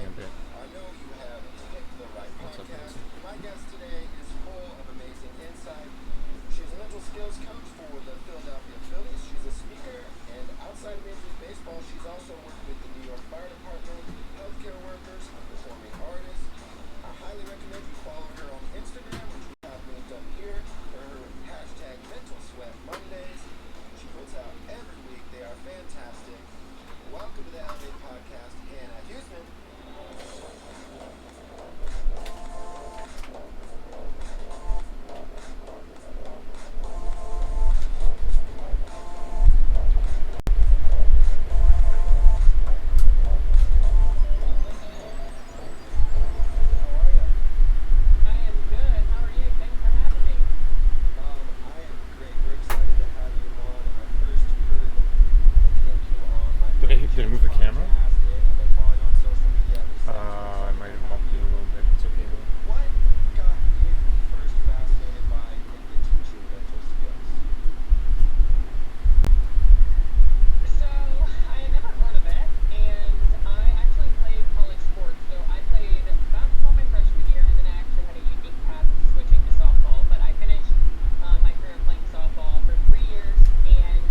a bit. I know you have picked the right What's up, podcast. Mason? My guest today is full of amazing insight. She's a mental skills coach for the Philadelphia Phillies. She's a speaker, and outside of Major League Baseball, she's also worked with the New York Fire Department, healthcare workers, and performing artists. I highly recommend you follow her on Instagram, which we have linked up here, for her hashtag Mental Sweat Mondays. She puts out every week. They are fantastic. Welcome to the Elevate Podcast, Hannah Huseman. Did I move the camera? I might have bumped it a little bit. It's okay though. What got you first fascinated by and teaching mental skills? So I had never heard of it, and I actually played college sports. So I played basketball my freshman year, and then I actually had a unique path of switching to softball. But I finished my career playing softball for 3 years, and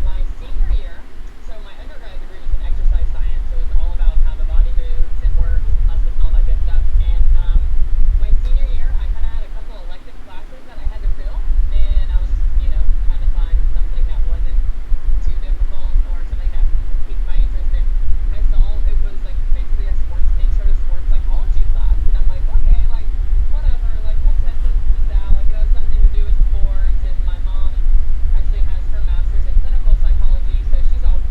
my senior year, so my undergrad degree was in exercise science. So it was all about how the body moves and works, and muscles, and all that good stuff. And my senior year, I kind of had a couple elective classes that I had to fill, and I was just, trying to find something that wasn't too difficult or something that piqued my interest. And I saw it was like basically a intro to sports psychology class, and I'm like, okay, like whatever, like we'll test this out. Like it has something to do with sports, and my mom actually has her master's in clinical psychology, so she's always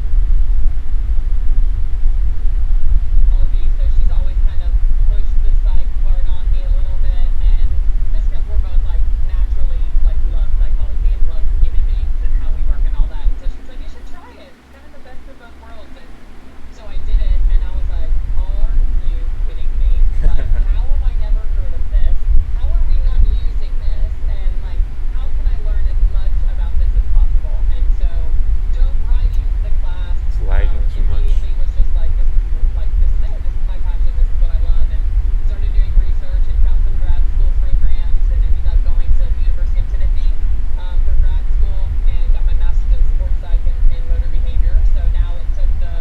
kind of pushed the psych part on me a little bit, and just because we're both like naturally like love psychology and love human beings and how we work and all that. And so she's like, you should try it. It's kind of the best of both worlds. And so I did it, and I was like, are you kidding me? Like, how have I never heard of this? How are we not using this? And like, how can I learn as much about this as possible? And so dove right into the class. It's lagging too much. Immediately was just like, this is it. This is my passion. This is what I love. And started doing research and found some grad school programs, and ended up going to the University of Tennessee for grad school, and got my master's in sports psych and motor behavior. So now it took the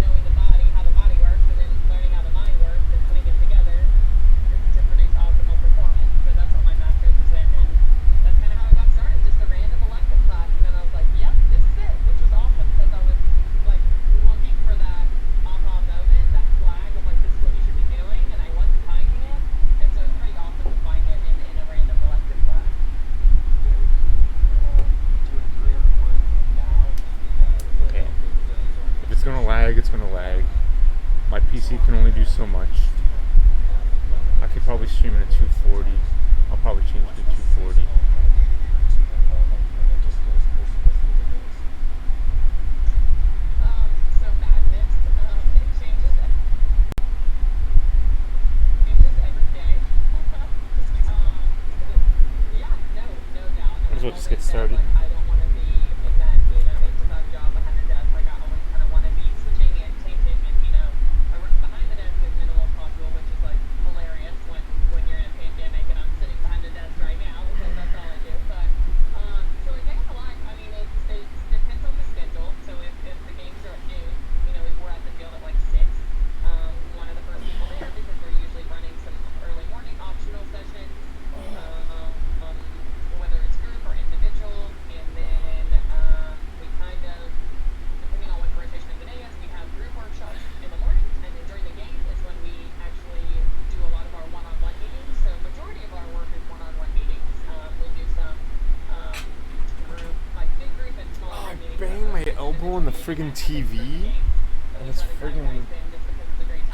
knowing the body, how the body works, and then learning how the mind works and putting it together to produce optimal performance. So that's what my master's is in, and that's kind of how I got started. Just a random elective class, and then I was like, yep, this is it, which was awesome because I was like looking for that aha moment, that flag of like, this is what you should be doing, and I wasn't finding it. And so it's pretty awesome to find it in a random elective class. Okay. If it's gonna lag, it's gonna lag. My PC can only do so much. I could probably stream it at 240. I'll probably change it to 240. So madness, it changes every day. Yeah, no doubt. Might as well just get started. Like, I don't want to be in that, 8-to-5 job behind the desk. Like, I always kind of want to be switching and changing, and, I work behind the desk as minimal as possible, which is, like, hilarious when you're in a pandemic, and I'm sitting behind the desk right now because that's all I do. But, so a day in the life, I mean, it depends on the schedule. So if the games are at noon, we're at the field at, like, 6. One of the first people there, because we're usually running some early morning optional sessions, whether it's group or individual, and then we kind of, depending on what the rotation of the day is, we have group workshops in the morning, and then during the game is when we actually do a lot of our one-on-one meetings. So majority of our work is one-on-one meetings. We'll do some group, like big group and small Oh, I meetings. banged my elbow on the friggin' TV, and it's friggin'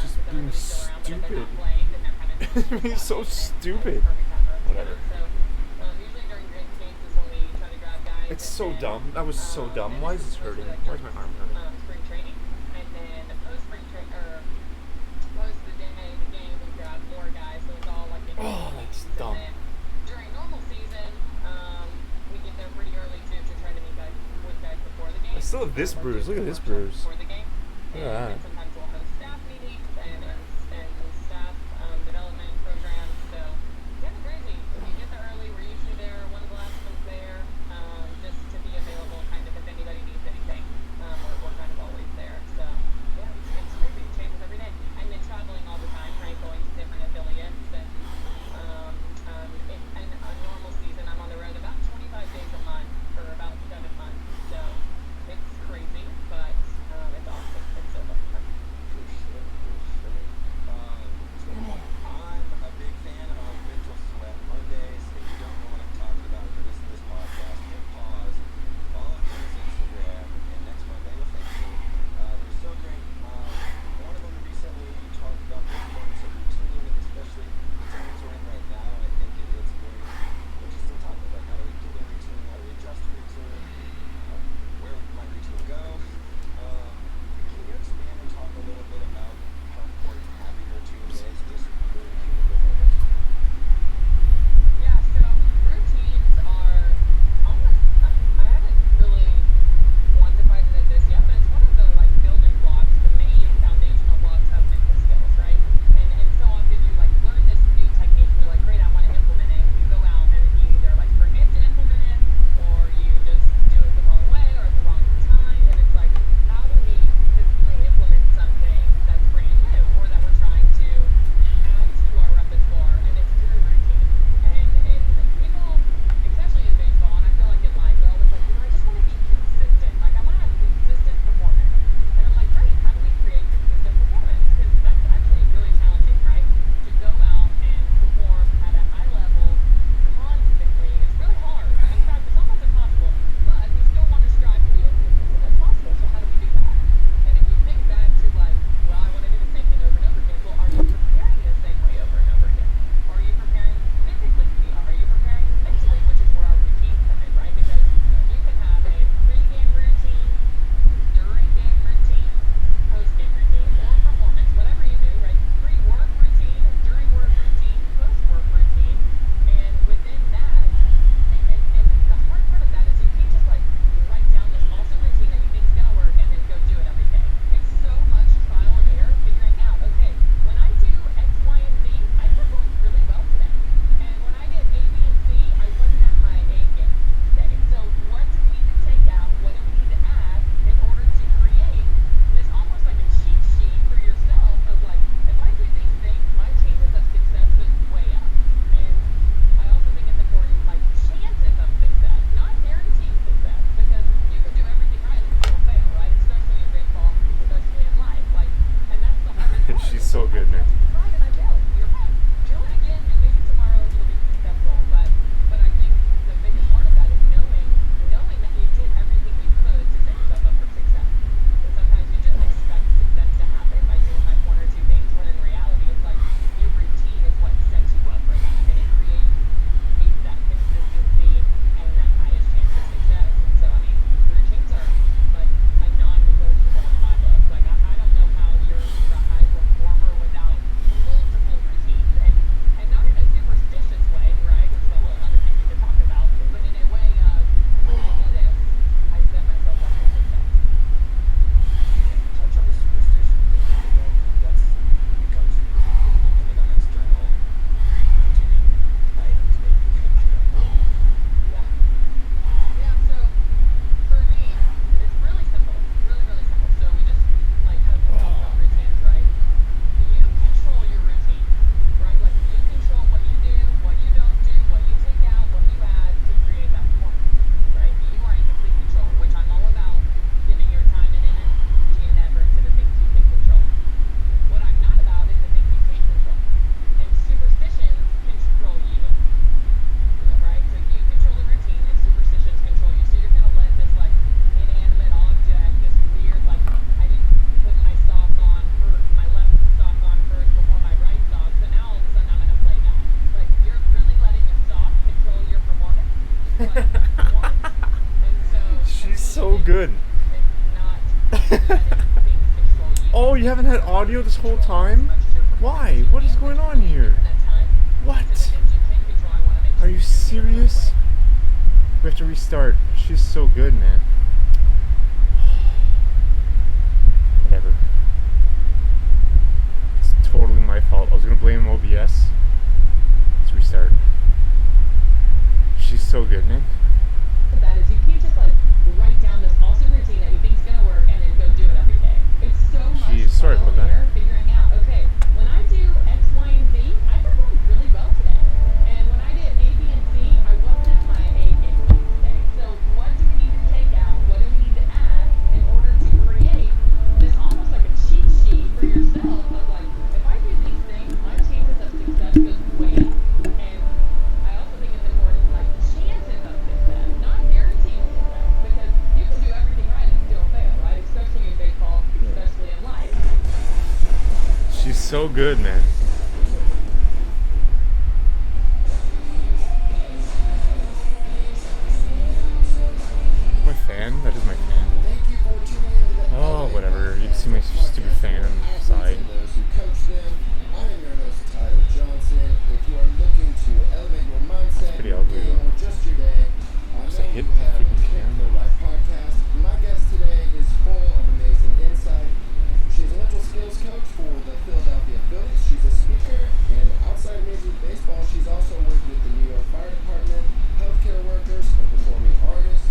just being stupid. It's being so stupid. Whatever. It's so dumb. That was so dumb. Why is this hurting? Why is my arm hurting? Spring training, and then post the game, we grab more guys. So it's all like. Oh, that's dumb. And then during normal season, we get there pretty early too to try to meet with guys before the game. I still have this bruise. Look at this bruise. Before the game. Look at that. And sometimes we'll host staff meetings and we haven't had audio this whole time? Why? What is going on here? What? Are you serious? We have to restart. She's so good, man. Whatever. It's totally my fault. I was gonna blame OBS. Let's restart. She's so good, man. That is, you can't just like write down this awesome routine that you think is gonna work and then go do it every day. It's so much Jeez, sorry trial about and that. error figuring out, okay, when I do X, Y, and Z, I performed really well today. And when I did A, B, and C, I wasn't at my A game today. So what do we need to take out? What do we need to add in order to create this almost like a cheat sheet for yourself of like, if I do these things, my chances of success goes way up. And I also think it's important, like chances of success, not guaranteed success, because you can do everything right and still fail, right? Especially in baseball, especially in life. She's so good, man. My fan? That is my fan. Thank you for tuning into the Oh, Elevate whatever. You can Podcast see my where we stupid podcast fan for athletes side. and those who coach them. I am your host, Tyler Johnson. If you are looking to elevate your mindset, pretty your ugly, game, though. or just your day, I Just know hit you the have freaking picked camera. the right podcast. My guest today is full of amazing insight. She's a mental skills coach for the Philadelphia Phillies. She's a speaker, and outside of Major League Baseball, she's also worked with the New York Fire Department, healthcare workers, and performing artists.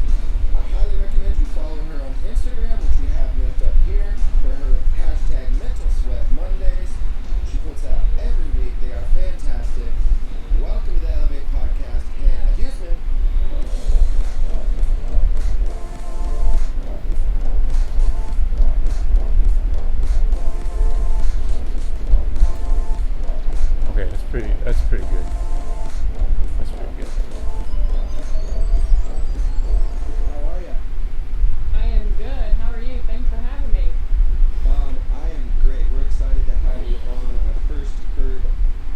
I highly recommend you follow her on Instagram, which we have linked up here, for her hashtag Mental Sweat Mondays. She puts out every week. They are fantastic. Welcome to the Elevate Podcast, Hannah Huseman. Okay, that's pretty good. That's pretty good. How are you? I am good. How are you? Thanks for having me. I am great. We're excited to have you on. I first heard,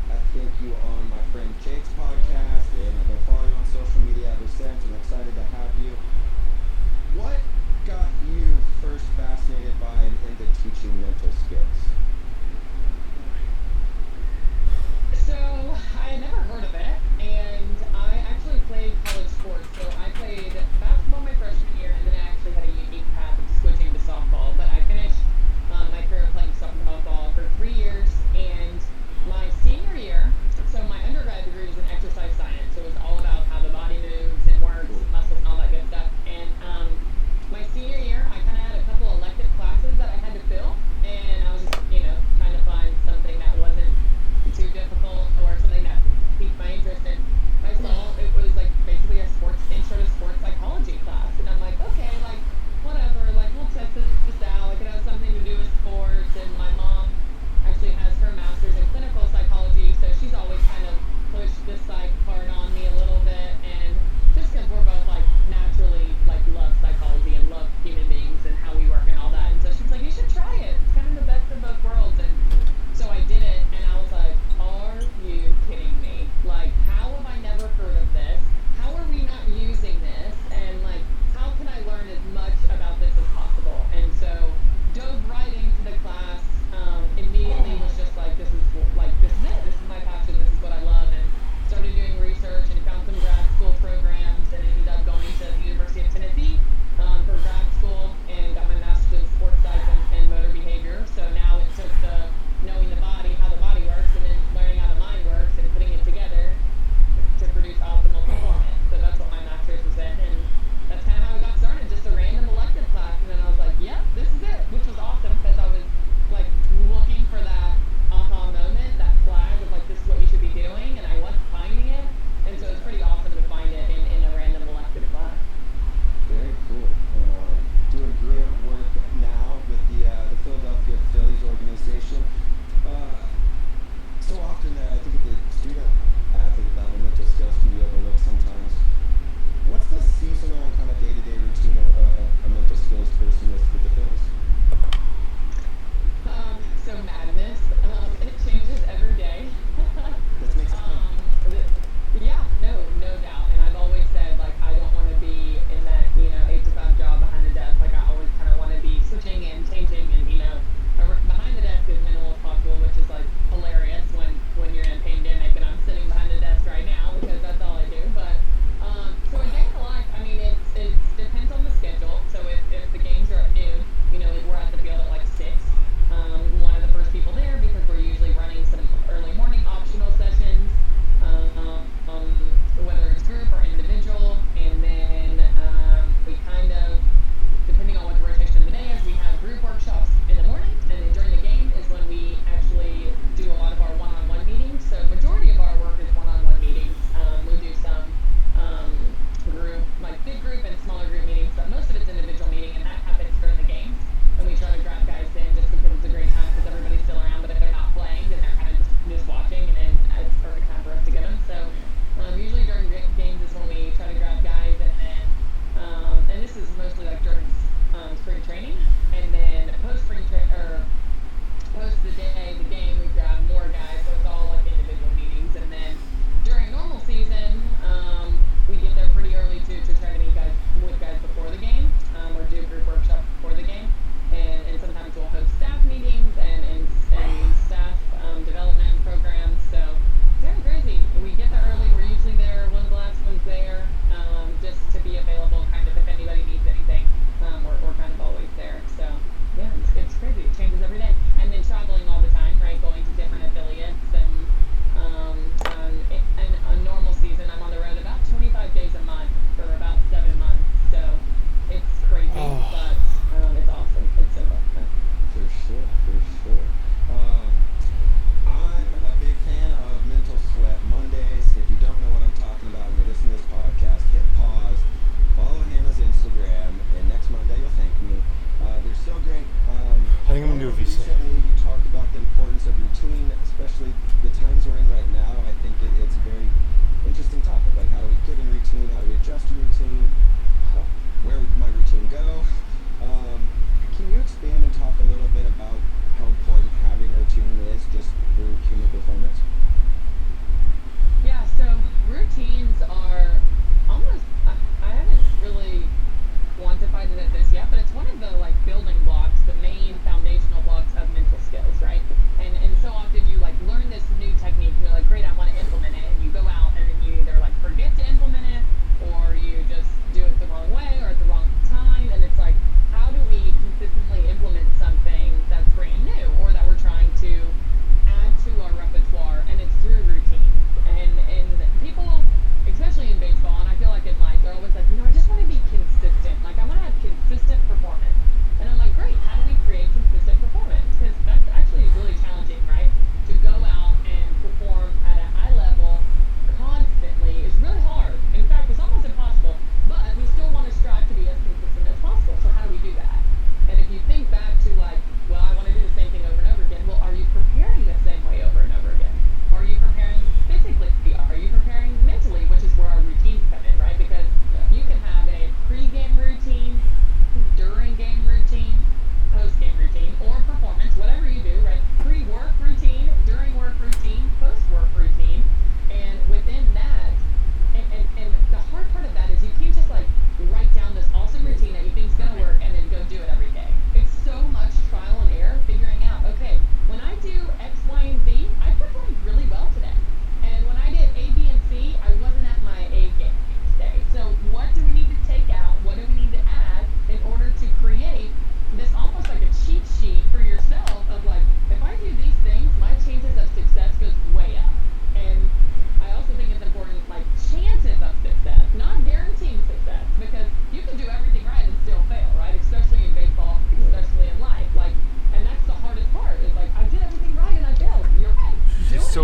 I think, you on my friend Jake's podcast, and I've been following you on social media ever since. I'm excited to have you. What got you first fascinated by and into teaching mental skills? So I had never heard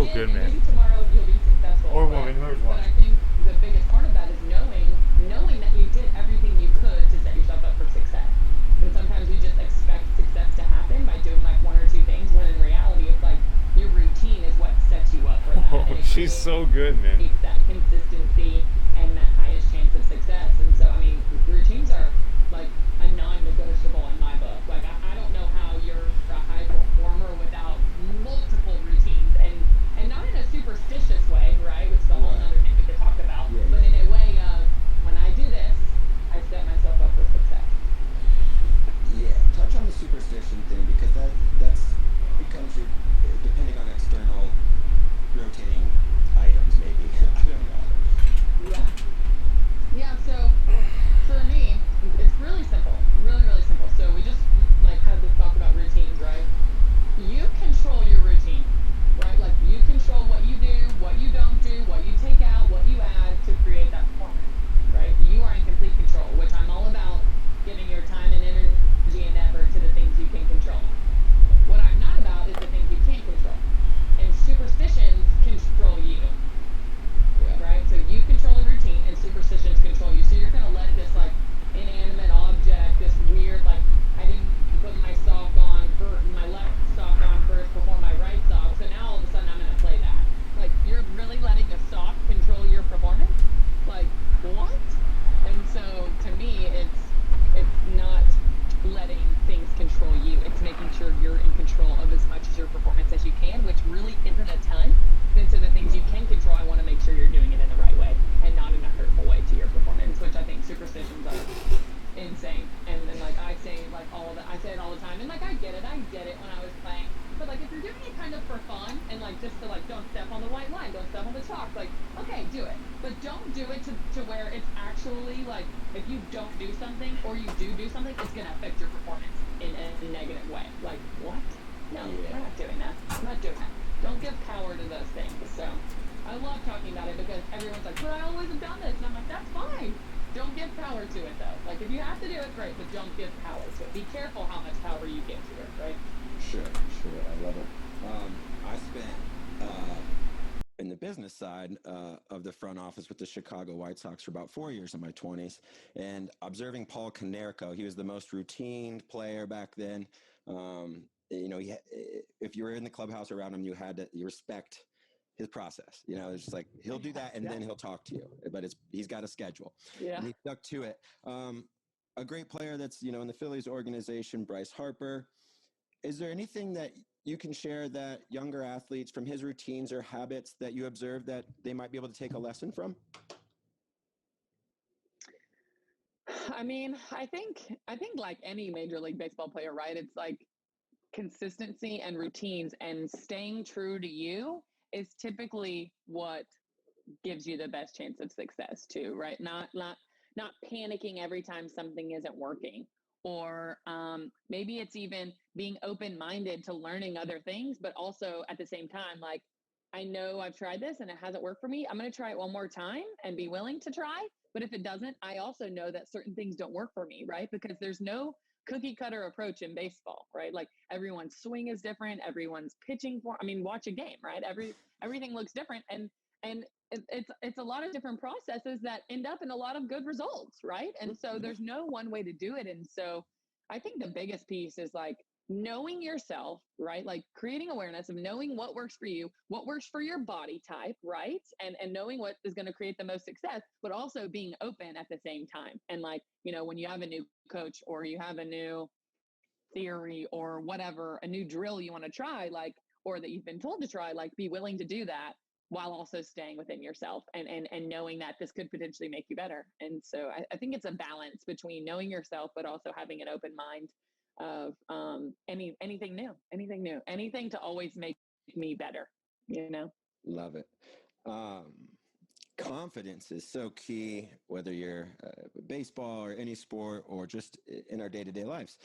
so good, and man. maybe tomorrow you'll be successful. Or woman, whoever's But I watching. think the biggest part of that is knowing that you did everything you could to set yourself up for success. And sometimes you just expect success to happen by doing like one or two things, when in reality it's like your routine is what sets you up for that. Oh, And it she's so good, man. creates that consistency and that highest chance of success. And so, I mean, routines are like a non-negotiable in my book. Like, I don't know how you're a high performer without multiple routines, and not in a superstitious way, right? Which is a whole other thing we could talk about. Yeah, but in a way of, when I do this, I set myself up for success. Yeah, touch on the superstition thing, because that's becomes your, depending on external rotating items, maybe. I don't know. Yeah. Yeah, so for me, it's really simple. Really, really simple. So we just like had this talk about routines, right? You control your routine, right? Like, you control what you do, what you don't do, what you take out, what you add to create that performance, right? You are in complete control, which I'm all about, giving your time and energy and effort to the things you can control. What I'm not about is the things you can't control. And superstitions control you. Right? So you control a routine and superstitions control you. So you're going to let this like inanimate object, this weird, like, I didn't put my sock on, my left sock on first before my right sock. So now all of a sudden I'm going to play that. Like, you're really letting a sock control your performance? Like, what? And so to me, it's not letting things control you. It's making sure you're in control of as much as your performance as you can, which really isn't a ton. And so the things you can control, I want to make sure you're doing it in the right way and not in a hurtful way to your performance, which I think superstitions are insane. And then, like, I say, like, all of that, I say it all the time. And, like, I did it when I was playing. But, like, if you're doing it kind of for fun and, like, just to, like, don't step on the white line, don't step on the chalk, like, okay, do it. But don't do it to where it's actually, like, if you don't do something or you do something, it's going to affect your performance in a negative way. Like, what? No, we're not doing that. I'm not doing that. Don't give power to those things. So I love talking about it because everyone's like, but I always have done this. And I'm like, that's fine. Don't give power to it, though. Like, if you have to do it, great, but don't give power to it. Be careful how much power you give to it, right? Sure. I love it. I spent in the business side of the front office with the Chicago White Sox for about 4 years in my 20s, and observing Paul Konerko. He was the most routine player back then. You know, if you were in the clubhouse around him, you respect his process. You know, it's just like, he'll do that and then he'll talk to you, but he's got a schedule. Yeah. And he stuck to it. A great player that's, you know, in the Phillies organization, Bryce Harper. Is there anything that you can share that younger athletes, from his routines or habits, that you observe that they might be able to take a lesson from? I mean, I think like any Major League Baseball player, right? It's like consistency and routines and staying true to you is typically what gives you the best chance of success too, right? Not panicking every time something isn't working, or maybe it's even being open-minded to learning other things, but also at the same time, like, I know I've tried this and it hasn't worked for me. I'm going to try it one more time and be willing to try. But if it doesn't, I also know that certain things don't work for me, right? Because there's no cookie cutter approach in baseball, right? Like, everyone's swing is different, everyone's pitching for, I mean, watch a game, right? Everything looks different, and it's a lot of different processes that end up in a lot of good results, right? And so there's no one way to do it. And so I think the biggest piece is like knowing yourself, right? Like, creating awareness of knowing what works for you, what works for your body type, right? And knowing what is going to create the most success, but also being open at the same time. And, like, you know, when you have a new coach or you have a new theory or whatever, a new drill you want to try, like, or that you've been told to try, like, be willing to do that while also staying within yourself and knowing that this could potentially make you better. And so I think it's a balance between knowing yourself, but also having an open mind of anything new, anything to always make me better, you know? Love it. Confidence is so key, whether you're baseball or any sport or just in our day-to-day lives.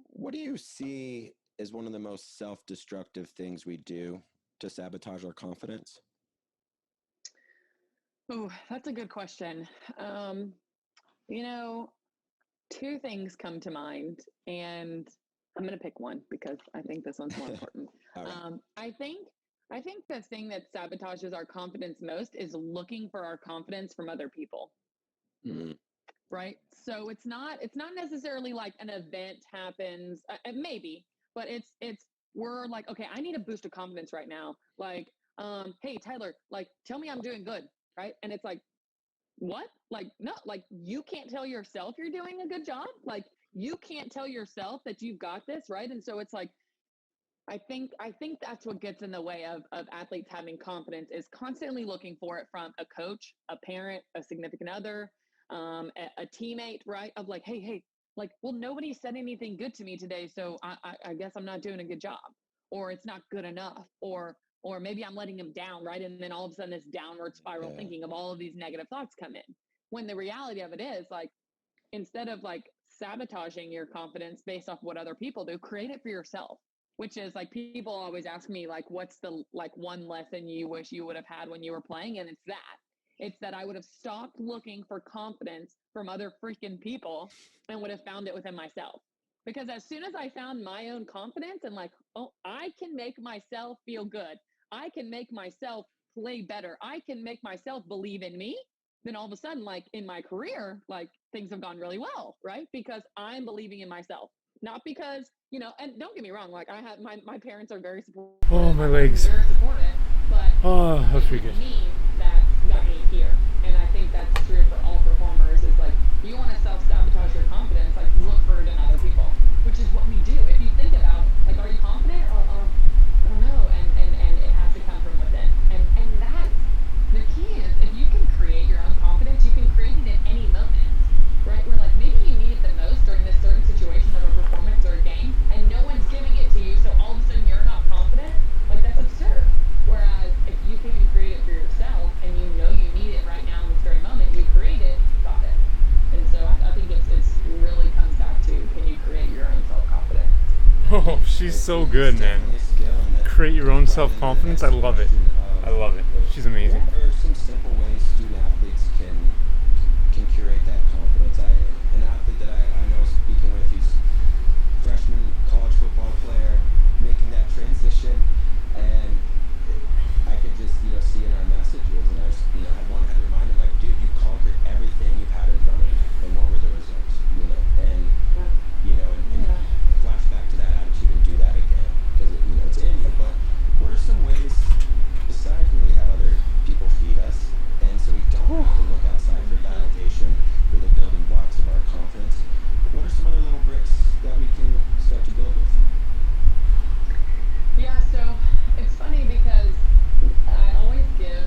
What do you see as one of the most self-destructive things we do to sabotage our confidence? Oh, that's a good question. You know, two things come to mind, and I'm going to pick one because I think this one's more important. All right. I think I think the thing that sabotages our confidence most is looking for our confidence from other people. Right? So it's not necessarily like an event happens, maybe, but it's we're like, okay, I need a boost of confidence right now. Like, hey Tyler, like tell me I'm doing good, right? And it's like, what? Like, no, like you can't tell yourself you're doing a good job. Like you can't tell yourself that you've got this, right? And so it's like, I think that's what gets in the way of athletes having confidence is constantly looking for it from a coach, a parent, a significant other, a teammate, right? Of like, hey, like, well, nobody said anything good to me today, so I guess I'm not doing a good job, or it's not good enough, or maybe I'm letting them down, right? And then all of a sudden, this downward spiral thinking of all of these negative thoughts come in. When the reality of it is, like, instead of like sabotaging your confidence based off what other people do, create it for yourself. Which is like, people always ask me like, what's the like one lesson you wish you would have had when you were playing? And it's that I would have stopped looking for confidence from other freaking people and would have found it within myself. Because as soon as I found my own confidence and like, oh, I can make myself feel good, I can make myself play better, I can make myself believe in me, then all of a sudden, like in my career, like things have gone really well, right? Because I'm believing in myself. Not because, and don't get me wrong, like I have my parents are very supportive. Oh, my legs. Very supportive, but Oh, that was it's pretty good. me that got me here. And I think that's true for all performers is like, you want to self-sabotage your confidence, like look for it in other people, which is what we do. If you think about, like, are you confident or I don't know, and it has to come from within. And that's the key is if you can create your own confidence, you can create it in any moment. Right? Where like maybe you need it the most during this certain situation of a performance or a game, and no one's giving it to you, so all of a sudden you're not confident. Like that's absurd. Whereas if you can create it for yourself and you know you need it right now in this very moment, you create it, you got it. And so I think it's really comes back to, can you create your own self-confidence? Oh, she's so good, man. Create your own self-confidence. I love it. I love it. She's amazing. What are some simple ways student athletes can curate that confidence? An athlete that I know speaking with, he's freshman college football player making that transition, and I could just see in our messages, and I had to remind him like, dude, you conquered everything you've had in front of you, and what were the results? And flash back to that attitude and do that again because it's in you. But what are some ways besides when we have other people feed us, and so we don't have to look outside for validation for the building blocks of our confidence? What are some other little bricks that we can start to build with? Yeah, so it's funny because I always give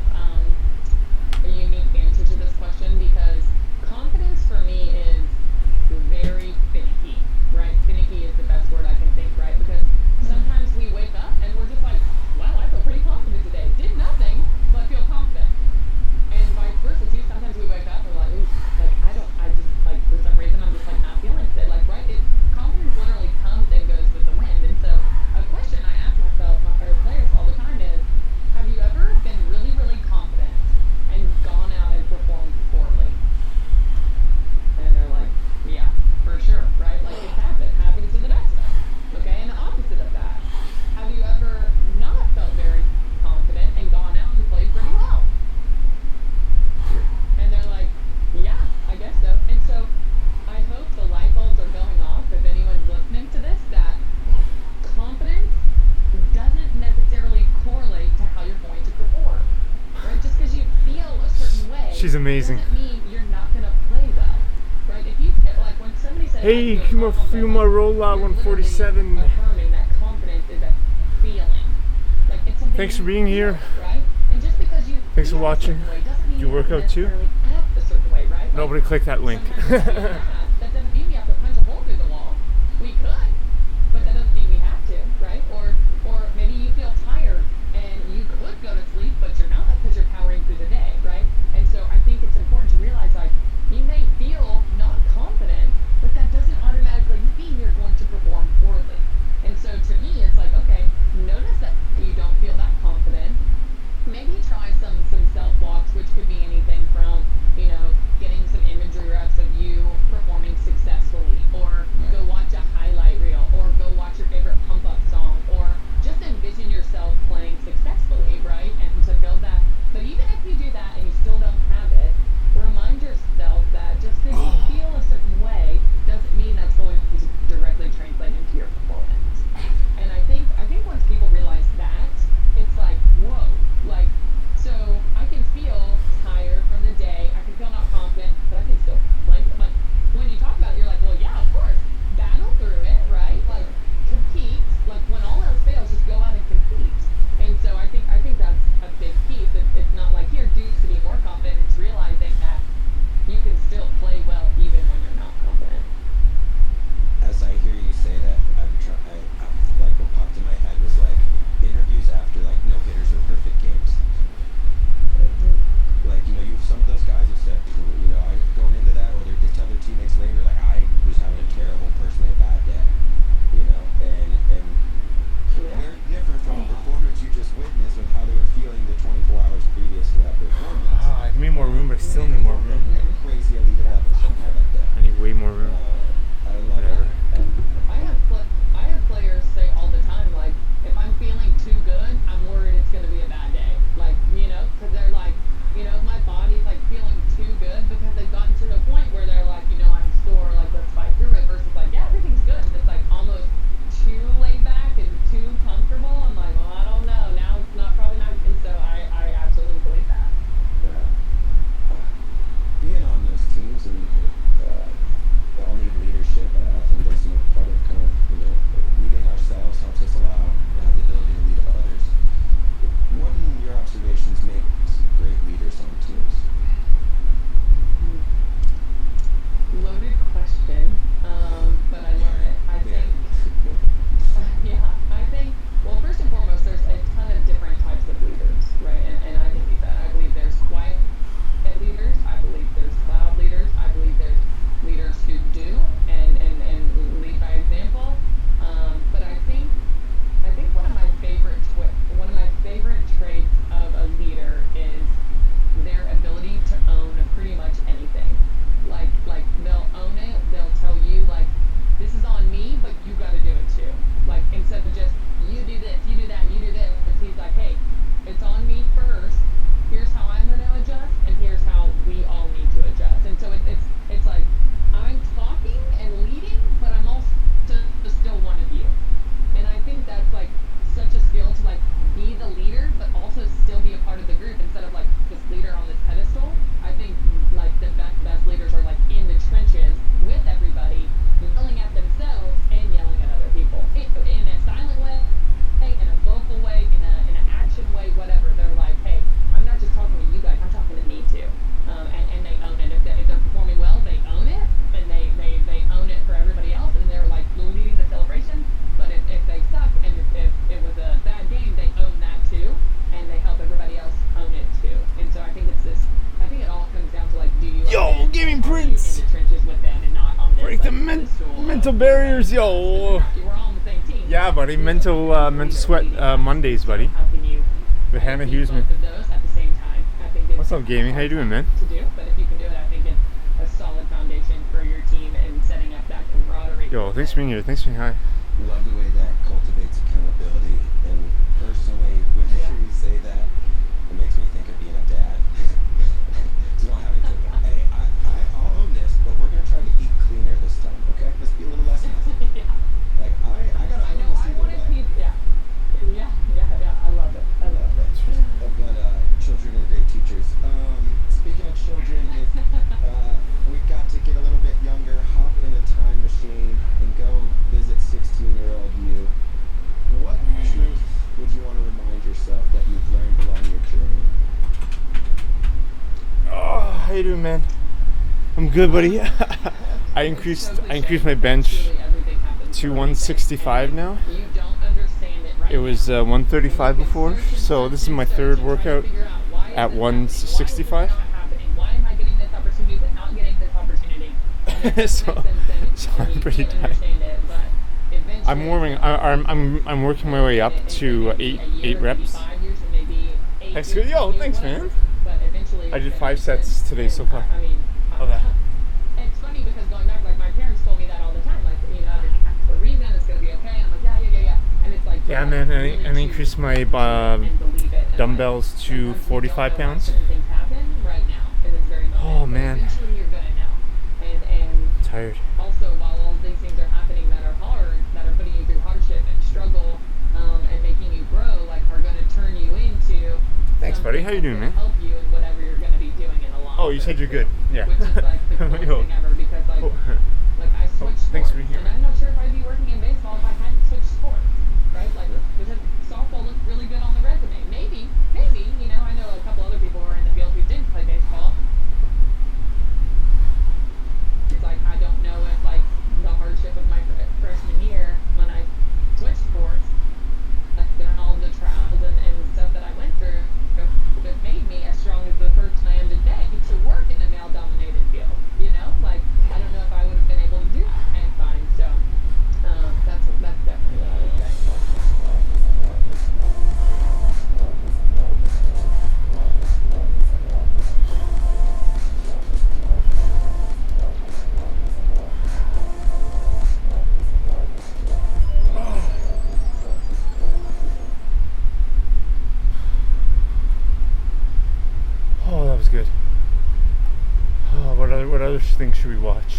a unique answer to this question because confidence for me is very finicky, right? Finicky is the best word I can think, right? Because sometimes we wake up and we're just like, wow, I feel pretty confident today. Did nothing, but feel confident. And vice versa too. Sometimes we wake up and we're like, ooh, like I just like for some reason I'm just like not feeling it. Like right, confidence literally comes and goes with the wind. And so a question I ask myself, my players all the time is, have you ever been really, really confident and gone out and performed poorly? And they're like, yeah, for sure, right? Like it's happens to the best of us. Okay, and the opposite of that, have you ever not felt very confident and gone out and played pretty well? And they're like, yeah, I guess so. And so I hope the light bulbs are going off if anyone's listening to this, that confidence doesn't necessarily correlate to how you're going to perform. Right? Just because you feel a certain way, She's amazing. doesn't mean you're not going to play well. Right? If you like when somebody says, Hey, come on, feel my rollout 147. Affirming that confidence is a feeling. Like it's something. Thanks for being here. Right? And just because you Thanks for feel a watching. certain way doesn't mean Do you work out too? necessarily act a certain way, right? Nobody click that link. Sometimes we have, that doesn't mean we have to punch a hole through the wall. We could, but that doesn't mean we have to, right? Or maybe you feel tired and you could go to sleep, but you're not because you're powering through the day, right? And so I think it's important to realize, like, you may feel not confident, but that doesn't automatically mean you're going to perform poorly. And so to me, it's like, okay, notice that you don't feel that confident. Maybe try some self-blocks, which could be anything from, getting some imagery reps of you performing mental barriers, yo. We're all on the same team. Yeah, buddy. Mental sweat Mondays, buddy. How can you With Hannah do Huseman. both of those at the same time? I think it's What's up, gaming? How you doing, man? to do, but if you can do it, I think it's a solid foundation for your team and setting up that camaraderie. Yo, thanks for being here. Thanks for being hi. Love the way that cultivates accountability. And personally, when I hear you say that, it makes me think of being a dad. You don't have any children. Hey, I'll own this, but we're gonna try to eat cleaner this time, okay? Let's be a little less nasty. Yeah. Like I gotta I own know. this I either want to way. see. Yeah. I love it. I love it. But children are great teachers. Speaking of children, if we got to get a little bit younger, hop in a time machine and go visit 16-year-old you, what truth would you want to remind yourself that you've learned along your journey? Oh, how you doing, man? I'm good, buddy. I increased my bench to 165 now. You don't understand it right It was 135 before, so this is my third workout at 165. Why am I getting this opportunity but not getting this opportunity? so I'm pretty tired. I'm warming. I'm working my way up to eight reps. That's good. Yo, thanks, man. I did 5 sets today so far. I mean, that. it's funny because going back, like my parents told me that all the time, like everything happens for a reason. It's gonna be okay. And I'm like, yeah. And it's like, Yeah, man. And I increased my dumbbells to 45 pounds. Oh, man. Eventually you're gonna know. And Tired. also, while all these things are happening that are hard, that are putting you through hardship and struggle, and making you grow, like are gonna turn you into. Thanks, buddy. How you doing, man? Help you in whatever you're gonna be doing in the long. Oh, you said you're good. Yeah. Which is like the coolest Yo. thing ever because like I switched sports. thanks for being here, And I'm not sure if I'd be working in baseball if I hadn't switched sports, right? Like because softball looked really good on the resume. Maybe, you know, I know a couple other people who are in the field who didn't play baseball. It's like I don't know if like the hardship of my freshman year when I switched sports, like all the trials and stuff that I went through, that made me as strong as the person I am today to work in a male-dominated field. You know, like I don't know if I would have been able to do that and fine. So that's definitely what I would say. Oh, that was good. Oh, what other things should we watch?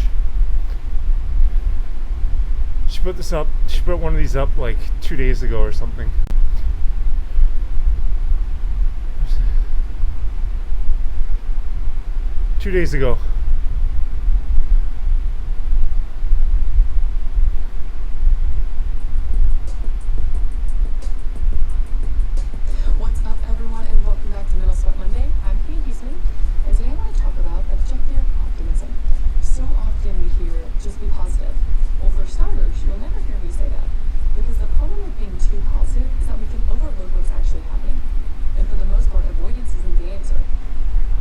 She put this up. She put one of these up like 2 days ago or something. Two days ago. What's up, everyone, and welcome back to Middle Sweat Monday. I'm Kate Huseman, and today I want to talk about objective optimism. So often we hear, just be positive. Well, for starters, you'll never hear me say that, because the problem with being too positive is that we can overlook what's actually happening. And for the most part, avoidance isn't the answer.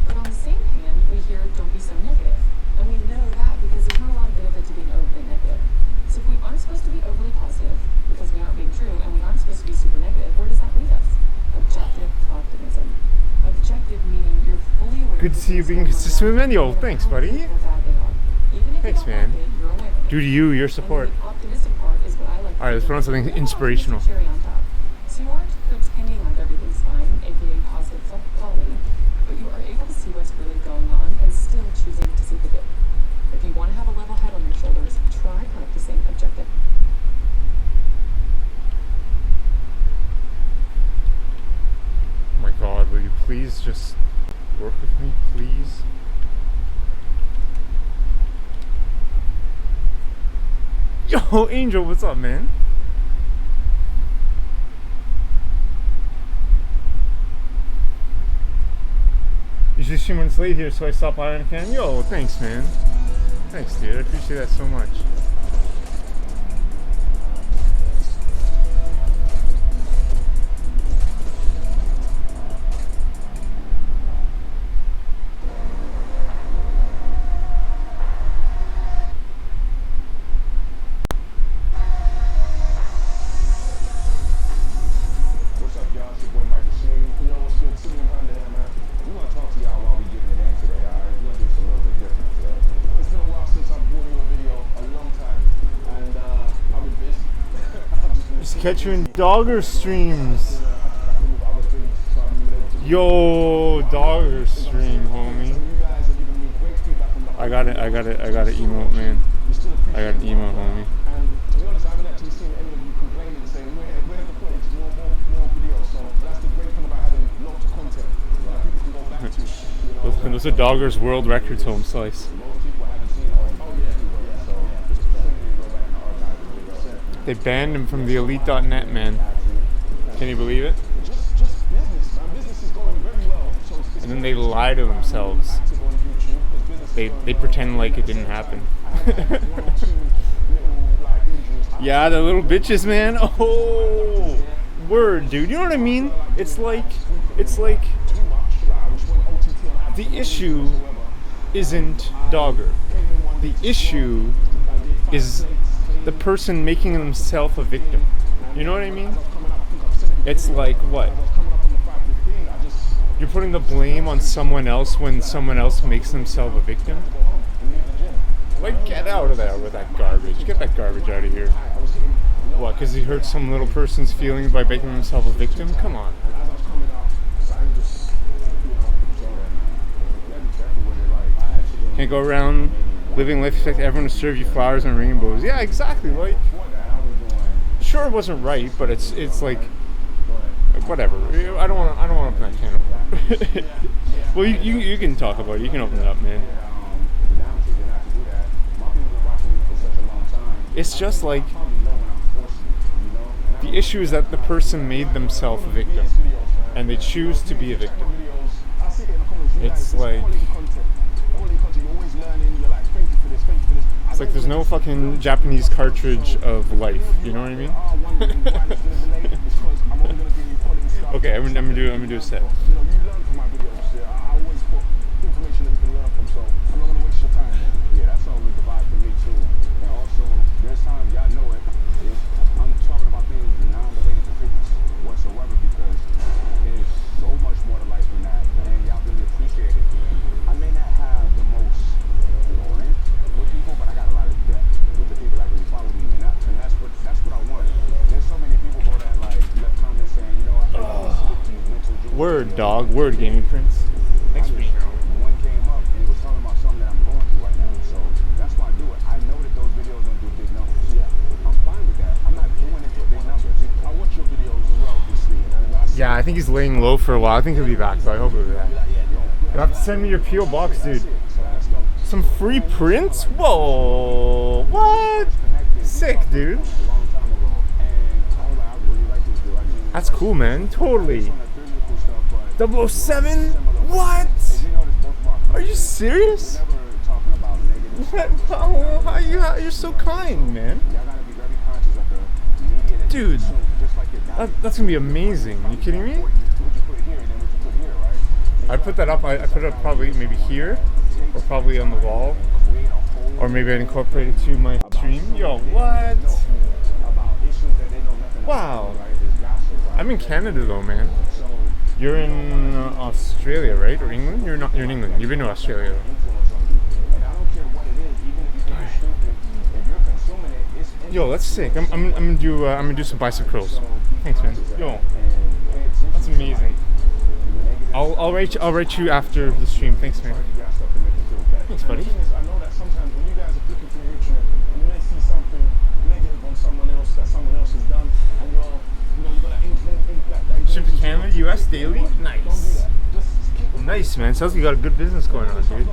But on the same hand, we hear, don't be so negative. And we know that because there's not a lot of benefit to being overly negative. So if we aren't supposed to be overly positive, because we aren't being true, and we aren't supposed to be super negative, where does that lead us? Objective optimism. Objective meaning you're fully aware. Good to see you being consistent with me. Yo, thanks, buddy. Thanks, man. Due to you, your support. Alright, let's put on something inspirational. So you aren't pretending like everything's fine and being positive fully, but you are able to see what's really going on and still choosing to see the good. If you want to have a level head on your shoulders, try practicing objective. Oh my God, will you please just work with me, please? Yo, Angel, what's up, man? Usually 2 minutes late here, so I stopped by when I can. Yo, thanks, man. Thanks, dude. I appreciate that so much. catch you in Dogger streams. Yo, Dogger stream, homie. I got it, emote, man. I got an emote, homie. And to be honest, I haven't actually seen any of you complaining saying where's the footage, more videos. So that's the great thing about having lots of content that people can go back to. You know? Those are Dogger's world records, home slice. Most people haven't seen it. So just go back in the archive. They banned him from the elite.net, man. Can you believe it? Just business, man. Business is going very well. So it's And then they lie to themselves. active on YouTube because business is They going pretend like it didn't happen. I have one or two little like injuries. Yeah, the little bitches, man. Oh, word, dude. You know what I mean? It's like the issue isn't Dogger. The issue is the person making themselves a victim. You know what I mean? It's like what? You're putting the blame on someone else when someone else makes themselves a victim? Like, get out of there with that garbage. Get that garbage out of here. What, because he hurt some little person's feelings by making himself a victim? Come on. Can't go around living life expect everyone to serve you flowers and rainbows. Yeah, exactly. Like, sure, it wasn't right, but it's like, whatever. I don't want to open that can of. Well, you can talk about it. You can open it up, man. It's just like the issue is that the person made themselves a victim, and they choose to be a victim. It's like there's no fucking Japanese cartridge of life. You know what I mean? Okay, I'm gonna do a set. You know, you learn from my videos. I always put information that you can learn from, so I'm not gonna waste your time. Yeah, that's always the vibe for me too. And also, there's times y'all know it. I'm talking about things non-related to fitness whatsoever because there's so much more to life than that, and y'all really appreciate it. I may not have the most length with people, but I got a lot of depth with the people that really follow me, and that's what I want. There's so many people go that like left comments saying, you know what? Word, dog. Word, Gaming Prince. Thanks for being here. One came up and it was talking about something that I'm going through right now. So that's why I do it. I know that those videos don't do big numbers. Yeah. I'm fine with that. I'm not doing it for big numbers. I watch your videos as well, obviously. Yeah, I think he's laying low for a while. I think he'll be back, so I hope he'll be back. You'll have to send me your P.O. box, dude. Some free prints? Whoa. What? Sick, dude. That's cool, man. Totally. 007? What? Are you serious? What? Oh, you're so kind, man. Dude, that's gonna be amazing. Are you kidding me? I put that up. I put it up probably maybe here, or probably on the wall, or maybe I'd incorporate it to my stream. Yo, what? Wow. I'm in Canada though, man. You're in Australia, right? Or England? You're in England. You've been to Australia though. Yo, that's sick. I'm gonna do some bicep curls. Thanks, man. Yo, that's amazing. I'll write you after the stream. Thanks, man. Thanks, buddy. I know that sometimes when you guys are flicking through the internet, you may see something negative on someone else that someone else has done, and you've got that inkling. Ship to Canada, US daily? Nice. Nice, man. Sounds like you got a good business going on, dude. I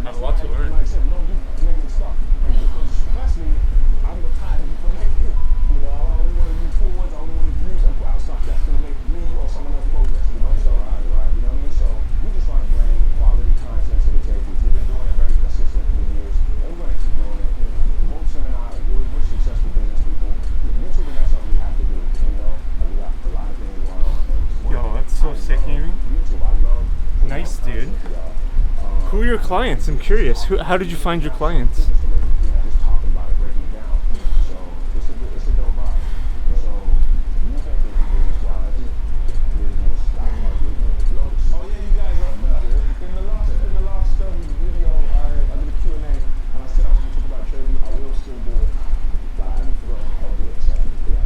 have a lot to learn. Like I said, don't do negative stuff. Because personally, I'm not tired of people negative. You know, I only want to move forwards, I only want to use and put out stuff that's going to make me or someone else progress, you know? So, right, you know what I mean? So, we just want to bring quality content to the table. We've been doing it very consistent for years, and we're going to keep doing it. Most of we're successful business people. YouTube, that's something we have to do, you know? We got a lot of things going on. Yo, that's so sick, Amy. YouTube, I love Nice, dude. Who are your clients? I'm curious. How did you find your clients? just talking about it, breaking it down. So it's a dope vibe. So you been busy business-wise, business, stock market. Oh yeah, you guys in the last video, I did a Q&A and I said I was going to talk about trading. I will still do it. But I need to go. I'll do it. So, yeah.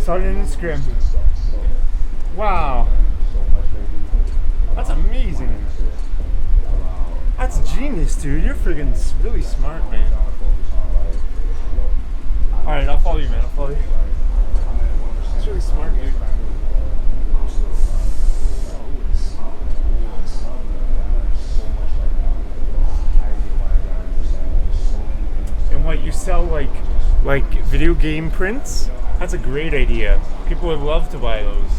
Started on Instagram. Wow. That's amazing. That's genius, dude. You're friggin' really smart, man. Alright, I'll follow you, man. I'll follow you. It's really smart, dude. And what, you sell like video game prints? That's a great idea. People would love to buy those.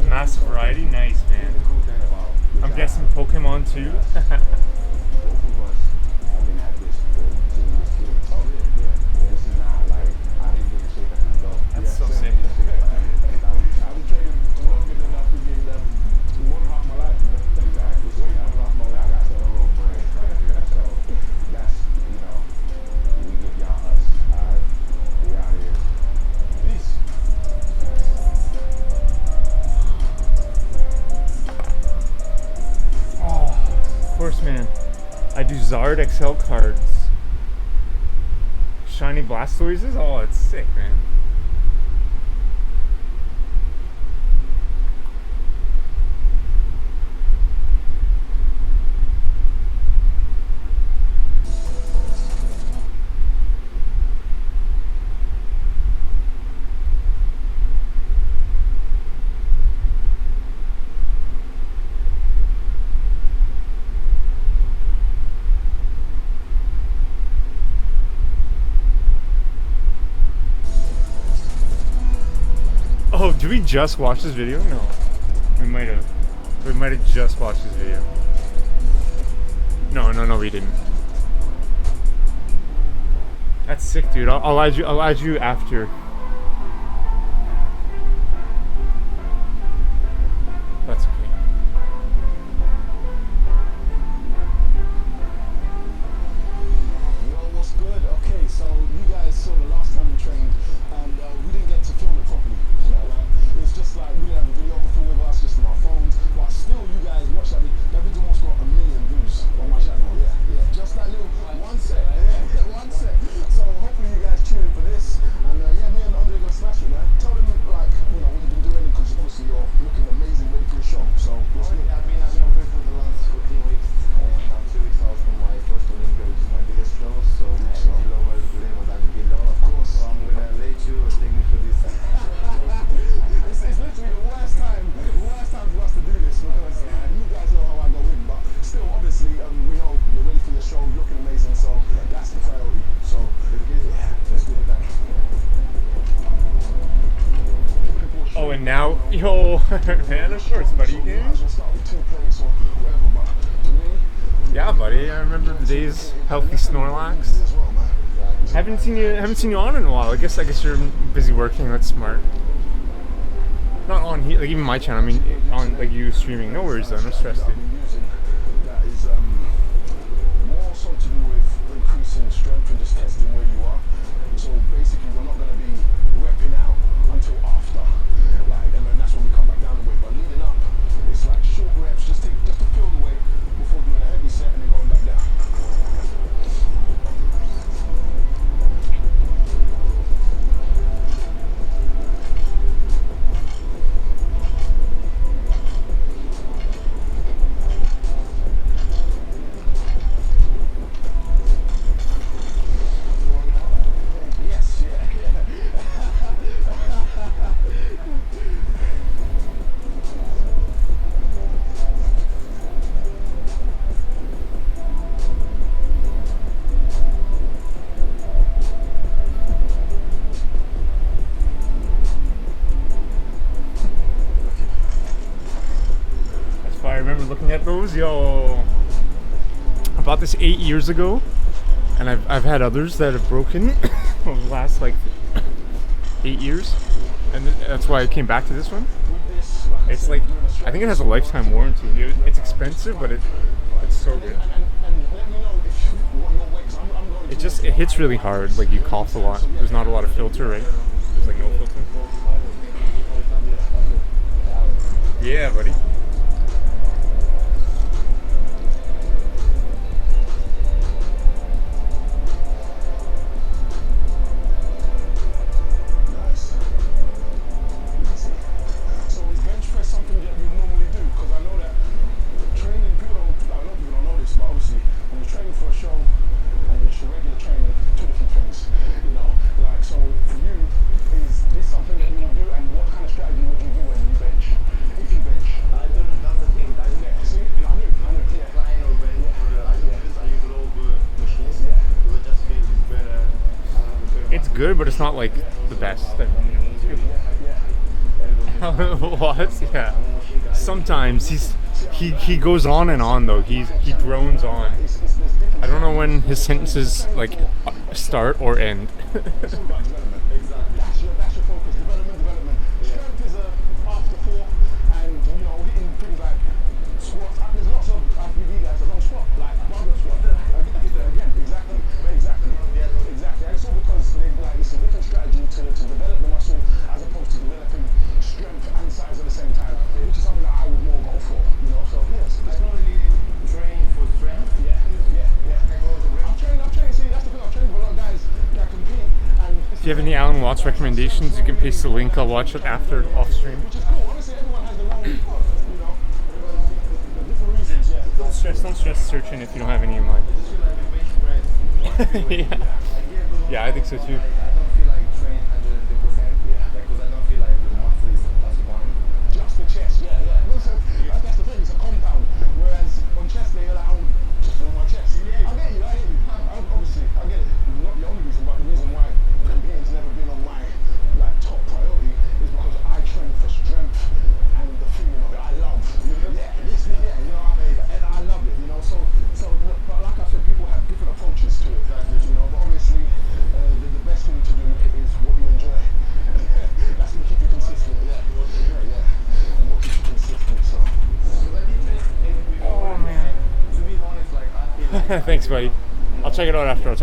Massive variety, nice, man. I'm guessing Pokemon too. That's so sick. Of course, man. I do Zard XL cards. Shiny Blastoises? Oh, it's sick, man. Oh, did we just watch this video? No. We might have. We might have just watched this video. No, we didn't. That's sick, dude. I'll add you after. That's okay. Well, what's good? Okay, so you guys saw the last time we trained, and we didn't get to film it properly. Right? It's just like we didn't have a videographer with us, just on our phones. But still, you guys watch that. That video almost got 1 million views on my channel. Yeah. Just that little one set. Yeah, one set. So hopefully you guys tune in for this. And yeah, me and Andre gonna smash it, man. Tell them like what you've been doing, because obviously you're looking amazing, ready for the show. So what's good? I've been on break for the last 14 weeks, and I'm 2 weeks out from my first Olympia, which is my biggest show. So energy level today was at the low. Of course. So I'm gonna let you take me through this. It's literally the worst time for us to do this, because you guys know how I go in. But still, obviously, we know you're ready for your show, looking amazing. So that's the priority. So yeah, let's do it. Oh, and now, yo, man, of course, buddy. Yeah, buddy. I remember the days. Healthy Snorlax. Haven't seen you on in a while. I guess you're busy working. That's smart. Not on here, like even my channel. I mean, on like you streaming. No worries though. No stress, dude. That is more so to do with increasing strength and just testing where you are. So basically, we're not going to be repping out until after, and then that's when we come back down the weight. But leading up, it's like short reps, just to feel the weight before doing a heavy set and then going back down. looking at those, yo. I bought this 8 years ago, and I've had others that have broken over the last like 8 years, and that's why I came back to this one. It's like, I think it has a lifetime warranty. It's expensive, but it's so good. It hits really hard. Like, you cough a lot. There's not a lot of filter, right? There's like no filter. Yeah, buddy. It's good, but it's not like the best. What? Yeah. Sometimes he goes on and on though. He drones on. I don't know when his sentences like start or end. If you have any Alan Watts recommendations, you can paste the link. I'll watch it after off stream. Don't stress searching if you don't have any in mind. Yeah, I think so too. Just the chest, yeah. That's the thing, it's a compound. Whereas on chest day, you're like, just feel my chest. I get you. Obviously, I get it. Not the only reason, but the reason why competing's never been on my top priority is because I train for strength and the feeling of it. I love, you know what I mean? And I love it, you know. So, but like I said, people have different approaches to it, you know. But obviously, the best thing to do is what you enjoy. That's gonna keep you consistent. And what keeps you consistent. So. Oh man. To be honest, like I feel like thanks, buddy. I'll check it out after. With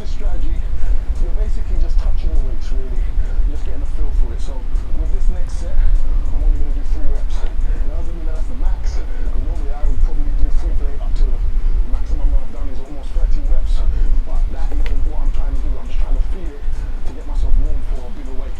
this strategy, you're basically just touching your weights, really. You're just getting a feel for it. So with this next set, I'm only going to do 3 reps. That doesn't mean that's the max. Normally I would probably do 3 plate up to the maximum I've done is almost 13 reps. But that isn't what I'm trying to do. I'm just trying to feel it to get myself warm for a bigger weight.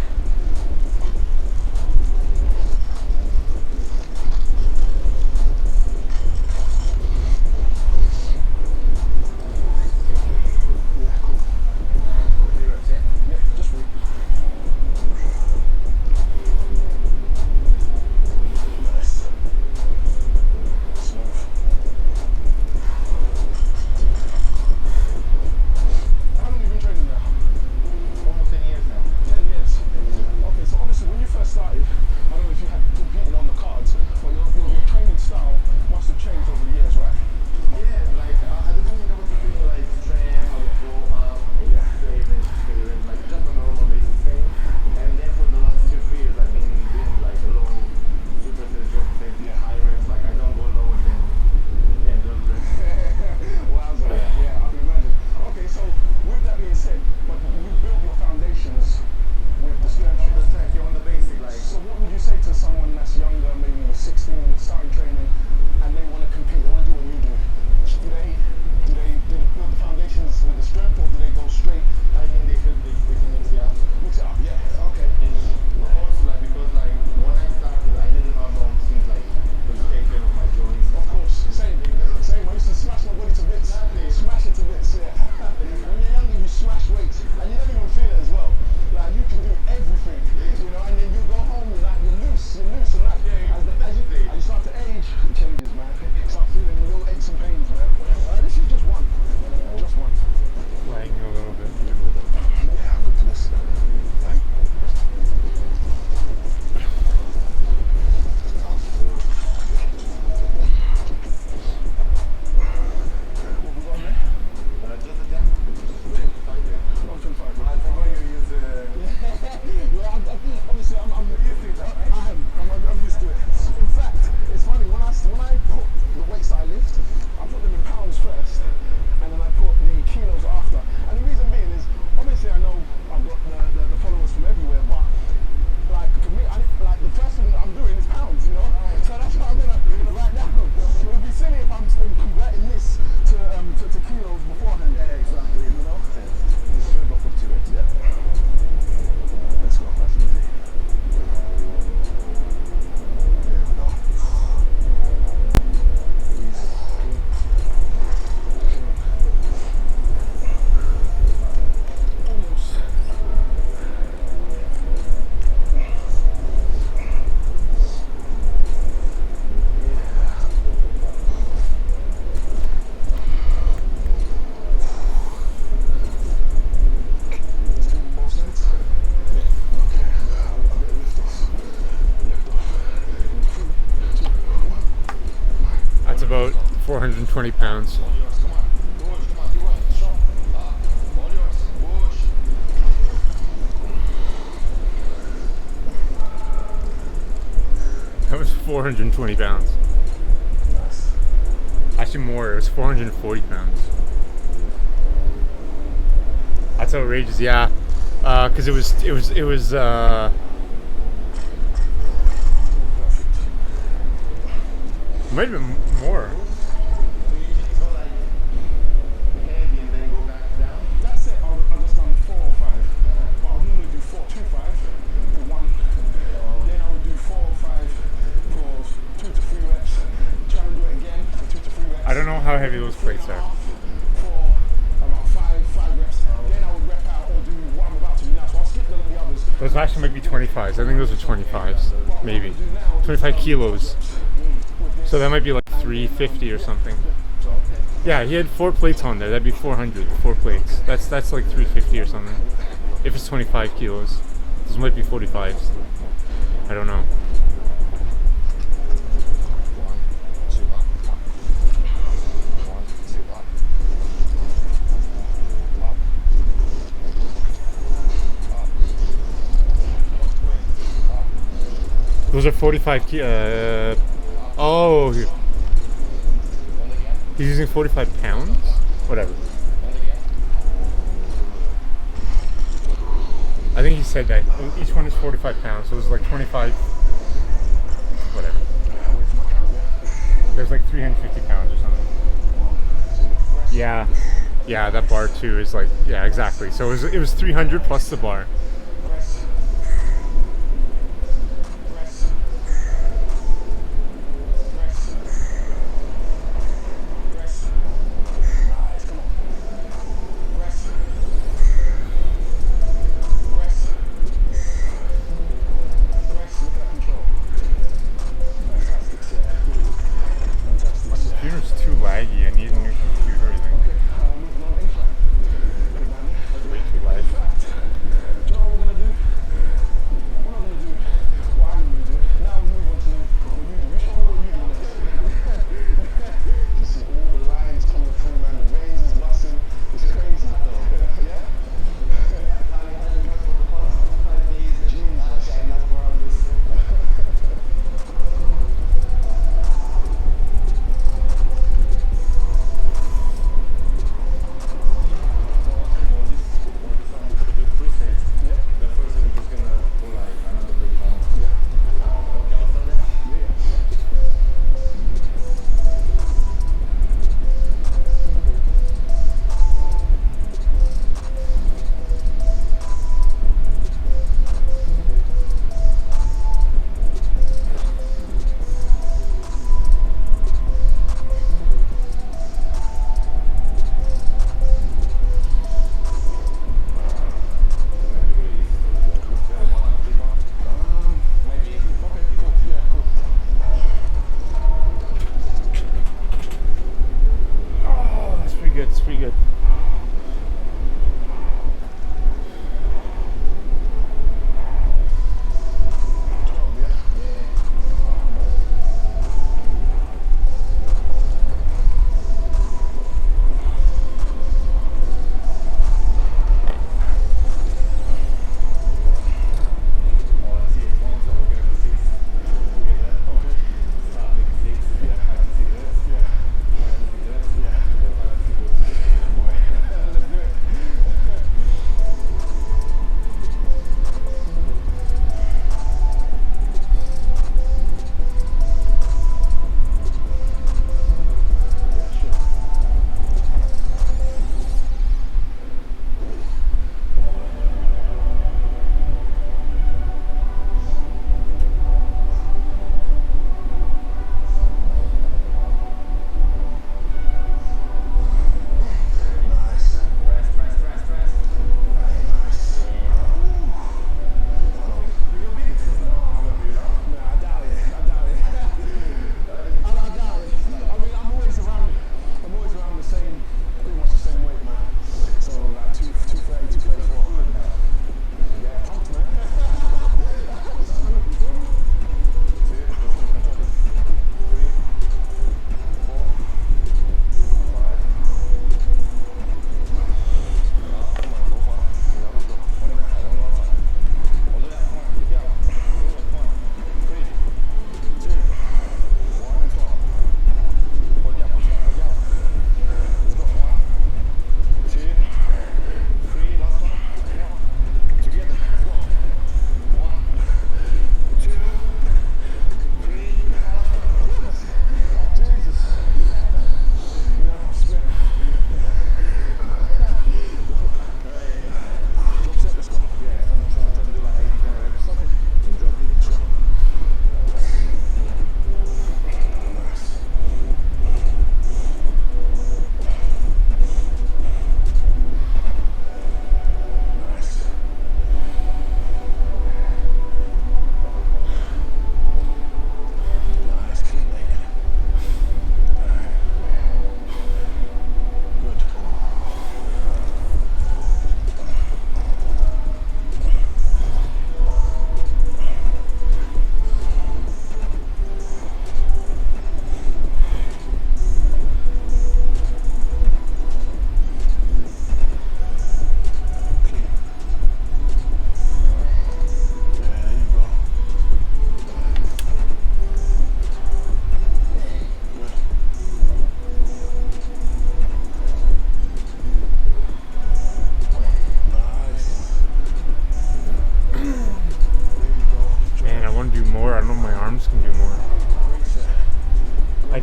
420 pounds. All yours. Come on. Push. Come on. Keep going. Strong. Up. All yours. Push. That was 420 pounds. Nice. Actually more, it was 440 pounds. That's outrageous, yeah. Cause it was Perfect. it might have been more. So you usually go like heavy and then go back down. That's it. I've just done 4 or 5. But I would normally do 4, 2, 5 for 1. Then I would do 4 or 5 for 2 to 3 reps. Try and do it again for 2 to 3 reps. I don't know how heavy those plates are. For about 5 reps. Then I would rep out or do what I'm about to do now. So I'll skip the others. Those actually might be 25s. I think those are 25s, maybe. 25 kilos. So that might be like 350 or something. Yeah, he had 4 plates on there. That'd be 400. 4 plates. That's like 350 or something. If it's 25 kilos, those might be 45s. I don't know. 1, 2 up. 1, 2 up. Those are 45 oh, he's using 45 pounds? Whatever. I think he said that. Each one is 45 pounds, so it was like 25. Whatever. There's like 350 pounds or something. Yeah. Yeah, that bar too is like, yeah, exactly. So it was 300 plus the bar. My computer's too laggy. I need a new computer, I think. Way too laggy.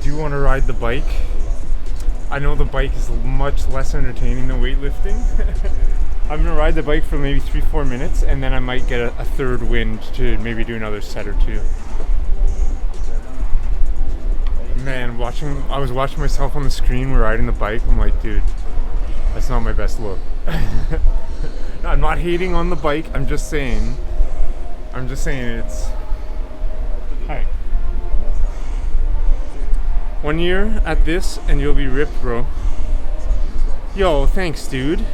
do want to ride the bike. I know the bike is much less entertaining than weightlifting. I'm gonna ride the bike for maybe 3-4 minutes, and then I might get a third wind to maybe do another set or two. Man, I was watching myself on the screen riding the bike. I'm like, dude, that's not my best look. No, I'm not hating on the bike. I'm just saying it's. Hi. 1 year at this, and you'll be ripped, bro. Yo, thanks, dude.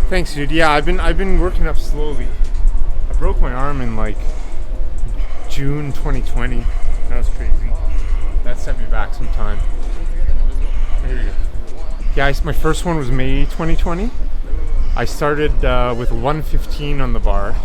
Thanks, dude. Yeah, I've been working up slowly. I broke my arm in like June 2020. That was crazy. That set me back some time. Here you go. Yeah, my first one was May 2020. I started with 115 on the bar.